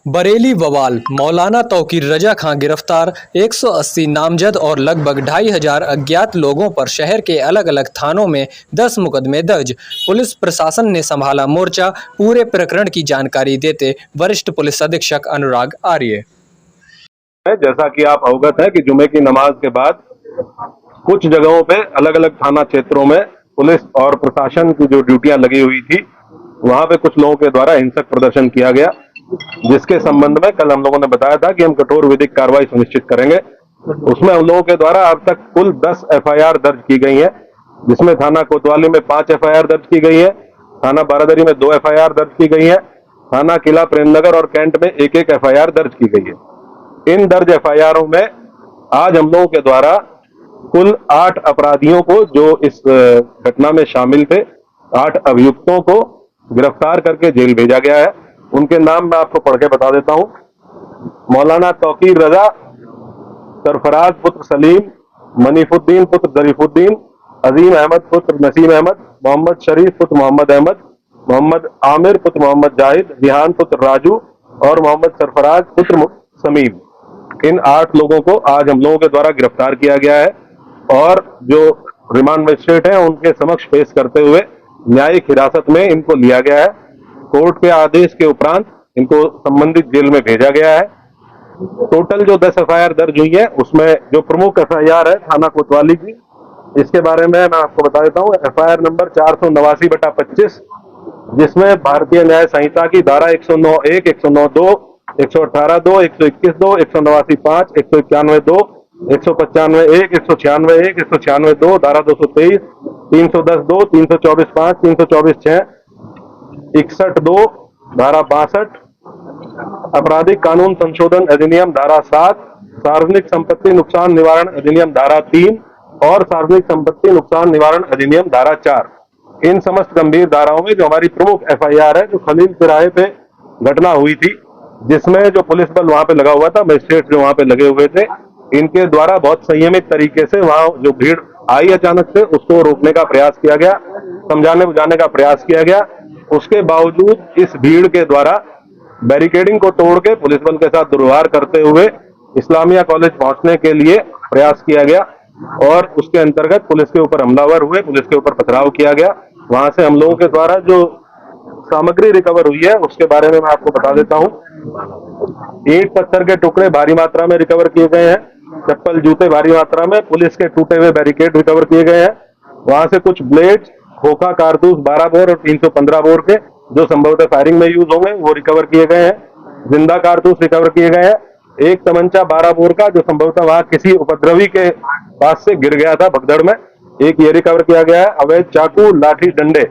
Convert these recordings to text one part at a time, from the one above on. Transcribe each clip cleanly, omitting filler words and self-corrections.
बरेली बवाल। मौलाना तौकीर रजा खां गिरफ्तार। 180 नामजद और लगभग 2500 अज्ञात लोगों पर शहर के अलग अलग थानों में 10 मुकदमे दर्ज। पुलिस प्रशासन ने संभाला मोर्चा। पूरे प्रकरण की जानकारी देते वरिष्ठ पुलिस अधीक्षक अनुराग आर्य। जैसा कि आप अवगत है कि जुमे की नमाज के बाद कुछ जगहों पे अलग अलग थाना क्षेत्रों में पुलिस और प्रशासन की जो ड्यूटियां लगी हुई थी, वहां पे कुछ लोगों के द्वारा हिंसक प्रदर्शन किया गया, जिसके संबंध में कल हम लोगों ने बताया था कि हम कठोर विधिक कार्रवाई सुनिश्चित करेंगे। उसमें हम लोगों के द्वारा अब तक कुल 10 एफआईआर दर्ज की गई है, जिसमें थाना कोतवाली में 5 एफआईआर दर्ज की गई है, थाना बारादरी में 2 एफआईआर दर्ज की गई है, थाना किला प्रेमनगर और कैंट में 1-1 एफआईआर दर्ज की गई है। इन दर्ज एफआईआरों में आज हम लोगों के द्वारा कुल 8 अपराधियों को, जो इस घटना में शामिल थे, 8 अभियुक्तों को गिरफ्तार करके जेल भेजा गया है। उनके नाम मैं आपको पढ़ के बता देता हूं। मौलाना तौकीर रजा, सरफराज पुत्र सलीम, मनीफुद्दीन पुत्र जरीफुद्दीन, अजीम अहमद पुत्र नसीम अहमद, मोहम्मद शरीफ पुत्र मोहम्मद अहमद, मोहम्मद आमिर पुत्र मोहम्मद जाहिद, रिहान पुत्र राजू और मोहम्मद सरफराज पुत्र समीम। इन 8 लोगों को आज हम लोगों के द्वारा गिरफ्तार किया गया है और जो रिमांड मजिस्ट्रेट है उनके समक्ष पेश करते हुए न्यायिक हिरासत में इनको लिया गया है। कोर्ट के आदेश के उपरांत इनको संबंधित जेल में भेजा गया है। टोटल जो 10 एफआईआर दर्ज हुई है, उसमें जो प्रमुख एफआईआर है थाना कोतवाली की, इसके बारे में मैं आपको बता देता हूँ। एफआईआर नंबर 489/25, जिसमें भारतीय न्याय संहिता की धारा 109(1), 109(2), 118(2), 121(2), 189(5), 191(2), 195(1), 196(1), 196(2), धारा 223, 310(2), 324(5), 324(6), 61(2), धारा 62, आपराधिक कानून संशोधन अधिनियम धारा 7, सार्वजनिक संपत्ति नुकसान निवारण अधिनियम धारा 3 और सार्वजनिक संपत्ति नुकसान निवारण अधिनियम धारा 4। इन समस्त गंभीर धाराओं में जो हमारी प्रमुख एफआईआर है, जो खलील तिराहे पे घटना हुई थी, जिसमें जो पुलिस बल वहां पे लगा हुआ था, मजिस्ट्रेट जो वहां पे लगे हुए थे, इनके द्वारा बहुत संयमित तरीके से वहां जो भीड़ आई अचानक से, उसको रोकने का प्रयास किया गया, समझाने बुझाने का प्रयास किया गया। उसके बावजूद इस भीड़ के द्वारा बैरिकेडिंग को तोड़ के पुलिस बल के साथ दुर्व्यवहार करते हुए इस्लामिया कॉलेज पहुंचने के लिए प्रयास किया गया और उसके अंतर्गत पुलिस के ऊपर हमलावर हुए, पुलिस के ऊपर पथराव किया गया। वहां से हम लोगों के द्वारा जो सामग्री रिकवर हुई है उसके बारे में मैं आपको बता देता हूं। ईंट पत्थर के टुकड़े भारी मात्रा में रिकवर किए गए हैं, चप्पल जूते भारी मात्रा में, पुलिस के टूटे हुए बैरिकेड रिकवर किए गए हैं। वहां से कुछ ब्लेड, खोखा कारतूस 12 बोर और 315 बोर के, जो संभवतः फायरिंग में यूज होंगे, वो रिकवर किए गए हैं। जिंदा कारतूस रिकवर किए गए हैं। एक तमंचा 12 बोर का, जो संभवतः वहां किसी उपद्रवी के पास से गिर गया था भगदड़ में, एक ये रिकवर किया गया है। अवैध चाकू, लाठी, डंडे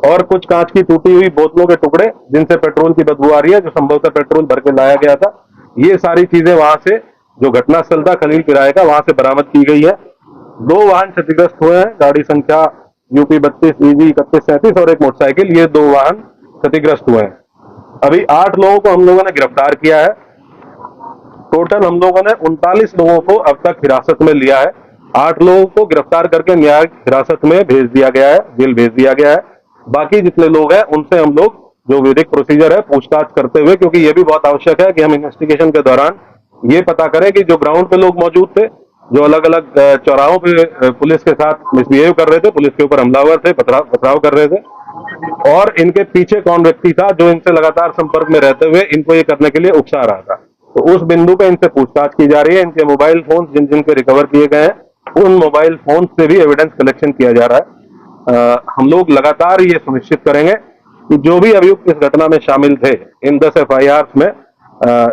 और कुछ कांच की टूटी हुई बोतलों के टुकड़े, जिनसे पेट्रोल की बदबू आ रही है, जो संभवतः पेट्रोल भर के लाया गया था। ये सारी चीजें वहां से, जो घटनास्थल था खलील किराए का, वहां से बरामद की गई है। 2 वाहन क्षतिग्रस्त हुए हैं, गाड़ी संख्या यूपी 32 EV 3137 और एक मोटरसाइकिल, ये 2 वाहन क्षतिग्रस्त हुए हैं। अभी 8 लोगों को हम लोगों ने गिरफ्तार किया है। टोटल हम लोगों ने 39 लोगों को अब तक हिरासत में लिया है। 8 लोगों को गिरफ्तार करके न्यायिक हिरासत में भेज दिया गया है, जेल भेज दिया गया है। बाकी जितने लोग हैं उनसे हम लोग जो विधिक प्रोसीजर है पूछताछ करते हुए, क्योंकि ये भी बहुत आवश्यक है कि हम इन्वेस्टिगेशन के दौरान ये पता करें कि जो ग्राउंड पे लोग मौजूद थे, जो अलग अलग चौराहों पे पुलिस के साथ मिसबिहेव कर रहे थे, पुलिस के ऊपर हमलावर थे, पथराव कर रहे थे, और इनके पीछे कौन व्यक्ति था जो इनसे लगातार संपर्क में रहते हुए इनको ये करने के लिए उकसा रहा था। तो उस बिंदु पे इनसे पूछताछ की जा रही है। इनके मोबाइल फोन जिन जिन के रिकवर किए गए हैं, उन मोबाइल फोन से भी एविडेंस कलेक्शन किया जा रहा है। हम लोग लगातार ये सुनिश्चित करेंगे कि जो भी अभियुक्त इस घटना में शामिल थे, इन 10 एफआईआर में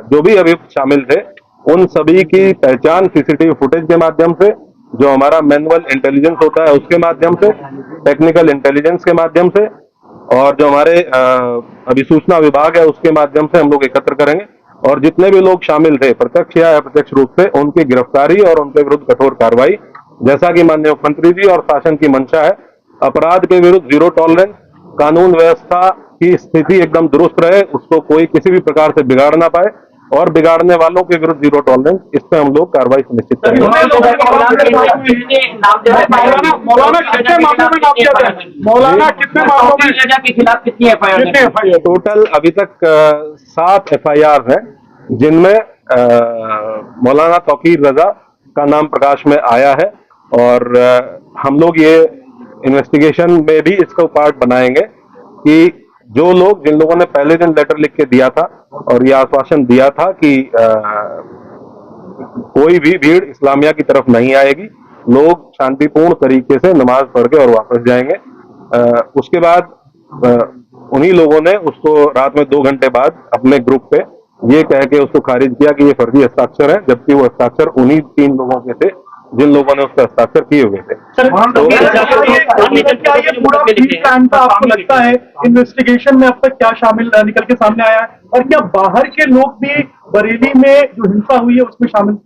जो भी अभियुक्त शामिल थे, उन सभी की पहचान सीसीटीवी फुटेज के माध्यम से, जो हमारा मैनुअल इंटेलिजेंस होता है उसके माध्यम से, टेक्निकल इंटेलिजेंस के माध्यम से, और जो हमारे अभिसूचना विभाग है उसके माध्यम से हम लोग एकत्र करेंगे। और जितने भी लोग शामिल थे प्रत्यक्ष या अप्रत्यक्ष रूप से, उनकी गिरफ्तारी और उनके विरुद्ध कठोर कार्रवाई, जैसा कि माननीय मुख्यमंत्री जी और शासन की मंशा है। अपराध के विरुद्ध जीरो टॉलरेंस, कानून व्यवस्था की स्थिति एकदम दुरुस्त रहे, उसको कोई किसी भी प्रकार से बिगाड़ ना पाए, और बिगाड़ने वालों के विरुद्ध जीरो टॉलरेंस, इस पे हम लोग कार्रवाई सुनिश्चित करेंगे। मौलाना कितने मामलों के खिलाफ कितनी एफआईआर? टोटल अभी तक 7 FIR हैं, जिनमें मौलाना तौकीर रजा का नाम प्रकाश में आया है और हम लोग ये इन्वेस्टिगेशन में भी इसको पार्ट बनाएंगे कि जो लोग, जिन लोगों ने पहले दिन लेटर लिख के दिया था और ये आश्वासन दिया था कि कोई भी भीड़ इस्लामिया की तरफ नहीं आएगी, लोग शांतिपूर्ण तरीके से नमाज पढ़ के और वापस जाएंगे, उसके बाद उन्हीं लोगों ने उसको रात में 2 घंटे बाद अपने ग्रुप पे ये कह के उसको खारिज किया कि ये फर्जी हस्ताक्षर है, जबकि वो हस्ताक्षर उन्हीं 3 लोगों के थे जिन लोगों ने उसका हस्ताक्षर किए हुए थे। आपको लगता है इन्वेस्टिगेशन में अब तक क्या शामिल निकल के सामने आया है, और क्या बाहर के लोग भी बरेली में जो हिंसा हुई है उसमें शामिल?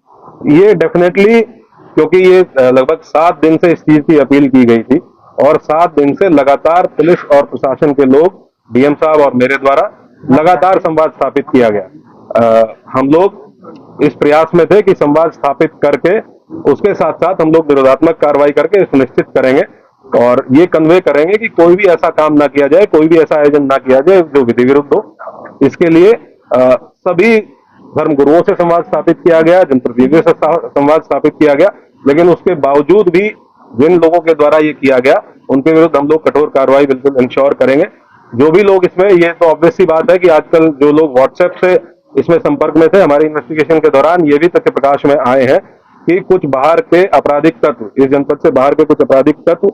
ये डेफिनेटली, क्योंकि ये लगभग 7 दिन से इस चीज की अपील की गई थी और 7 दिन से लगातार पुलिस और प्रशासन के लोग, DM साहब और मेरे द्वारा लगातार संवाद स्थापित किया गया। हम लोग इस प्रयास में थे कि संवाद स्थापित करके उसके साथ साथ हम लोग विरोधात्मक कार्रवाई करके सुनिश्चित करेंगे और ये कन्वे करेंगे कि कोई भी ऐसा काम ना किया जाए, कोई भी ऐसा आयोजन ना किया जाए जो विधि विरुद्ध हो। इसके लिए सभी धर्मगुरुओं से संवाद स्थापित किया गया, जनप्रतिनिधियों से संवाद स्थापित किया गया, लेकिन उसके बावजूद भी जिन लोगों के द्वारा ये किया गया उनके विरुद्ध हम लोग कठोर कार्रवाई बिल्कुल इंश्योर करेंगे। जो भी लोग इसमें, ये तो ऑब्वियस सी बात है कि आजकल जो लोग व्हाट्सएप से इसमें संपर्क में थे, हमारी इन्वेस्टिगेशन के दौरान ये भी तथ्य प्रकाश में आए हैं कि कुछ बाहर के आपराधिक तत्व, इस जनपद से बाहर के कुछ आपराधिक तत्व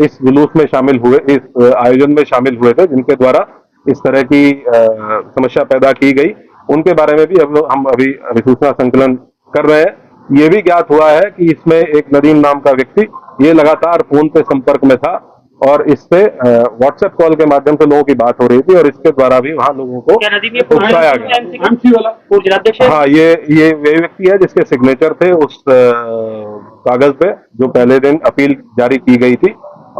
इस जुलूस में शामिल हुए, इस आयोजन में शामिल हुए थे, जिनके द्वारा इस तरह की समस्या पैदा की गई। उनके बारे में भी हम अभी अधिसूचना संकलन कर रहे हैं। ये भी ज्ञात हुआ है कि इसमें एक नदीम नाम का व्यक्ति ये लगातार फोन पे संपर्क में था और इससे व्हाट्सएप कॉल के माध्यम से लोगों की बात हो रही थी और इसके द्वारा भी वहां लोगों को उकसाया गया। हाँ, ये व्यक्ति है जिसके सिग्नेचर थे उस कागज पे जो पहले दिन अपील जारी की गई थी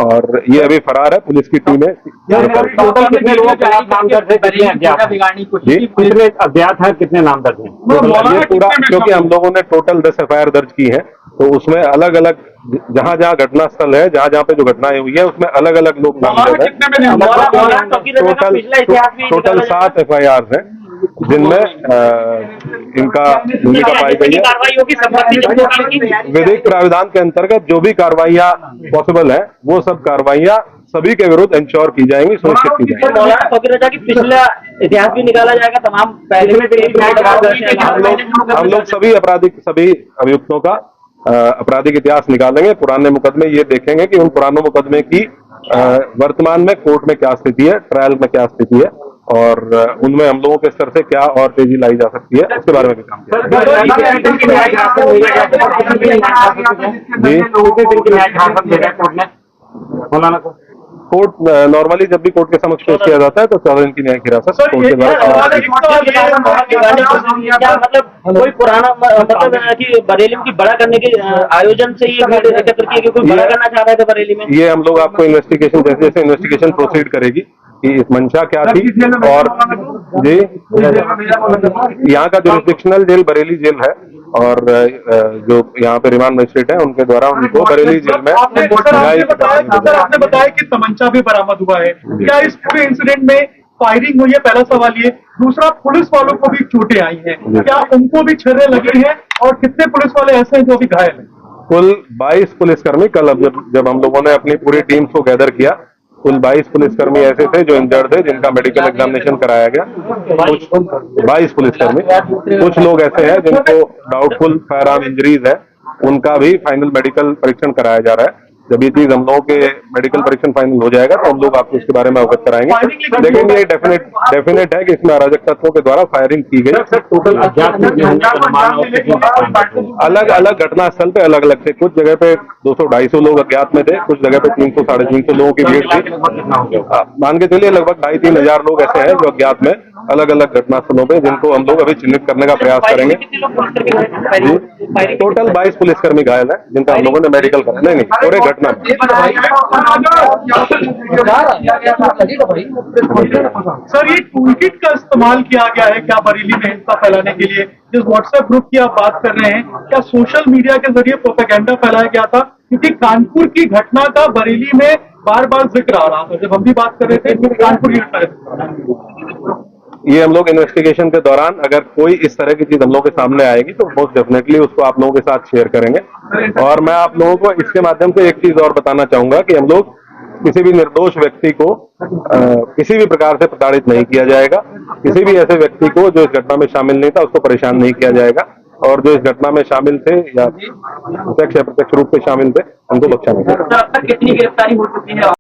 और ये अभी फरार है। पुलिस की टीमें टोटल कितने लोगों के नामदर्द है, कितने अज्ञात है, कितने नामदर्द हैं? ये पूरा, क्योंकि हम लोगों ने टोटल 10 FIR दर्ज की है तो उसमें अलग अलग जहां जहां घटना स्थल है, जहां जहां पे जो घटनाएं हुई है उसमें अलग अलग लोग नामजद हैं। टोटल 7 FIR हैं जिनमें इनका भूमिका पाई गई है। विधिक प्राविधान के अंतर्गत जो भी कार्रवाइयां पॉसिबल है वो सब कार्रवाइयां सभी के विरुद्ध इंश्योर की जाएंगी, सुनिश्चित की जाएंगी। मौलाना तौकीर रजा की पिछला इतिहास भी निकाला जाएगा, तमाम पहले हम लोग सभी अभियुक्तों का आपराधिक इतिहास निकालेंगे, पुराने मुकदमे ये देखेंगे कि उन पुराने मुकदमे की वर्तमान में कोर्ट में क्या स्थिति है, ट्रायल में क्या स्थिति है और उनमें हम लोगों के स्तर से क्या और तेजी लाई जा सकती है, उसके बारे में भी काम किया। कोर्ट नॉर्मली जब भी कोर्ट के समक्ष पेश किया जाता है तो 14 दिन की न्यायिक हिरासत कोर्ट के द्वारा। मतलब कोई पुराना मतलब कि बरेली की बड़ा करने के आयोजन से ये एकत्र किया कि कोई बड़ा करना चाह रहा था बरेली में? ये हम लोग आपको इन्वेस्टिगेशन जैसे जैसे इन्वेस्टिगेशन प्रोसीड करेगी कि इस मंशा क्या थी और जी यहाँ का जुरिस्डिक्शनल जेल बरेली जेल है और जो यहाँ पे रिमांड मजिस्ट्रेट है उनके द्वारा उनको बरेली जेल में आपने बताया कि तमंचा भी बरामद हुआ है। क्या इस पूरे इंसिडेंट में फायरिंग हुई है? पहला सवाल ये। दूसरा, पुलिस वालों को भी चोटें आई हैं, क्या उनको भी छर्रे लगे हैं और कितने पुलिस वाले ऐसे हैं जो अभी घायल हैं? कुल 22 पुलिसकर्मी, कल जब हम लोगों ने अपनी पूरी टीम को गैदर किया, कुल 22 पुलिसकर्मी ऐसे थे जो इंजर्ड थे, जिनका मेडिकल एग्जामिनेशन कराया गया। कुछ 22 पुलिसकर्मी, कुछ लोग ऐसे हैं जिनको डाउटफुल फायर आर्म इंजरीज है, उनका भी फाइनल मेडिकल परीक्षण कराया जा रहा है। जब ये चीज हम लोगों के मेडिकल परीक्षण फाइनल हो जाएगा तो हम लोग आपको इसके बारे में अवगत कराएंगे। लेकिन ये डेफिनेट है कि इसमें अराजक तत्वों के द्वारा फायरिंग की गई। अलग अलग घटना स्थल पे अलग अलग थे, कुछ जगह पे 200-250 लोग अज्ञात में थे, कुछ जगह पे 300-350 लोगों की भीड़ थी। मान के चलिए लगभग 2,500-3,000 लोग ऐसे हैं जो अज्ञात में अलग अलग घटनास्थलों पे, जिनको हम लोग अभी चिन्हित करने का प्रयास करेंगे। कितने लोग पुलिस करके घायल हैं? जी, टोटल 22 पुलिसकर्मी घायल है, जिनका हम लोगों ने मेडिकल करा। नहीं, पूरे घटना में। सर, ये टूल किट का इस्तेमाल किया गया है क्या बरेली में हिंसा फैलाने के लिए? जिस व्हाट्सएप ग्रुप की आप बात कर रहे हैं, क्या सोशल मीडिया के जरिए प्रोपेगेंडा फैलाया गया था? क्योंकि कानपुर की घटना का बरेली में बार बार जिक्र आ रहा था, जब हम भी बात कर रहे थे तो कानपुर की घटना। ये हम लोग इन्वेस्टिगेशन के दौरान अगर कोई इस तरह की चीज हम लोग के सामने आएगी तो मोस्ट डेफिनेटली उसको आप लोगों के साथ शेयर करेंगे। और मैं आप लोगों को इसके माध्यम से एक चीज और बताना चाहूंगा कि हम लोग किसी भी निर्दोष व्यक्ति को किसी भी प्रकार से प्रताड़ित नहीं किया जाएगा। किसी भी ऐसे व्यक्ति को जो इस घटना में शामिल नहीं था उसको परेशान नहीं किया जाएगा, और जो इस घटना में शामिल थे या प्रत्यक्ष या प्रत्यक्ष रूप से शामिल थे उनको बख्शा नहीं जाएगा। अब तक कितनी गिरफ्तारी हो चुकी है?